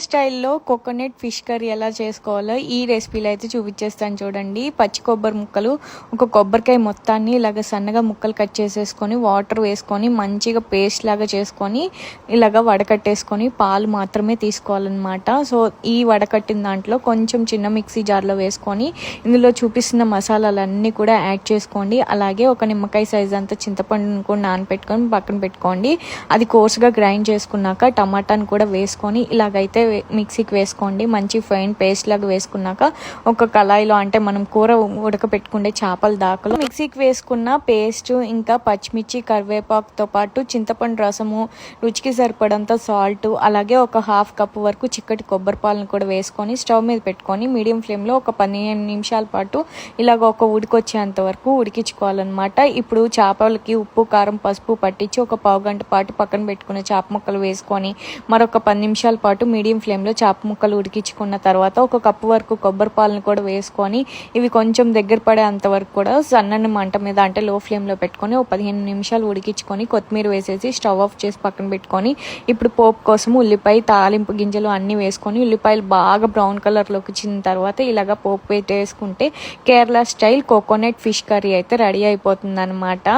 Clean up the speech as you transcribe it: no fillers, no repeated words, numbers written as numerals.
స్టైల్లో coconut fish curry ఎలా చేసుకోవాలో ఈ రెసిపీలో అయితే చూపించేస్తాను చూడండి. పచ్చి కొబ్బరి ముక్కలు, ఒక కొబ్బరికాయ మొత్తాన్ని ఇలాగ సన్నగా ముక్కలు కట్ చేసేసుకొని వాటర్ వేసుకొని మంచిగా పేస్ట్ లాగా చేసుకొని ఇలాగ వడకట్టేసుకొని పాలు మాత్రమే తీసుకోవాలన్నమాట. సో ఈ వడకట్టిన దాంట్లో కొంచెం చిన్న మిక్సీ జార్లో వేసుకొని ఇందులో చూపిస్తున్న మసాలాలన్నీ కూడా యాడ్ చేసుకోండి. అలాగే ఒక నిమ్మకాయ సైజ్ అంతా చింతపండును కూడా నానపెట్టుకొని పక్కన పెట్టుకోండి. అది కోర్స్గా గ్రైండ్ చేసుకున్నాక టమాటాను కూడా వేసుకొని ఇలాగైతే మిక్సీకి వేసుకోండి. మంచి ఫైన్ పేస్ట్ లాగా వేసుకున్నాక ఒక కళాయిలో, అంటే మనం కూర ఉడకపెట్టుకుంటే చేపల దాకలు మిక్సీకి వేసుకున్న పేస్ట్, ఇంకా పచ్చిమిర్చి, కరివేపాకుతో పాటు చింతపండు రసము, రుచికి సరిపడంత సాల్ట్, అలాగే ఒక హాఫ్ కప్ వరకు చిక్కటి కొబ్బరి పాలను కూడా వేసుకొని స్టవ్ మీద పెట్టుకొని మీడియం ఫ్లేమ్లో ఒక 15 నిమిషాల పాటు ఇలాగ ఒక ఉడికొచ్చేంత వరకు ఉడికించుకోవాలన్నమాట. ఇప్పుడు చేపలకి ఉప్పు, కారం, పసుపు పట్టించి ఒక పావు గంట పాటు పక్కన పెట్టుకున్న చేప ముక్కలు వేసుకొని మరొక 10 నిమిషాల పాటు మీడియం ఫ్లేమ్లో చేప ముక్కలు ఉడికించుకున్న తర్వాత ఒక కప్పు వరకు కొబ్బరి పాలను కూడా వేసుకొని ఇవి కొంచెం దగ్గర పడే అంతవరకు కూడా సన్నని మంట మీద, అంటే లో ఫ్లేమ్లో పెట్టుకొని ఒక 15 నిమిషాలు ఉడికించుకొని కొత్తిమీర వేసేసి స్టవ్ ఆఫ్ చేసి పక్కన పెట్టుకొని ఇప్పుడు పోపు కోసం ఉల్లిపాయ, తాలింపు గింజలు అన్నీ వేసుకొని ఉల్లిపాయలు బాగా బ్రౌన్ కలర్లోకి వచ్చిన తర్వాత ఇలాగ పోపు పెట్టేసుకుంటే Kerala style coconut fish curry అయితే రెడీ అయిపోతుంది అనమాట.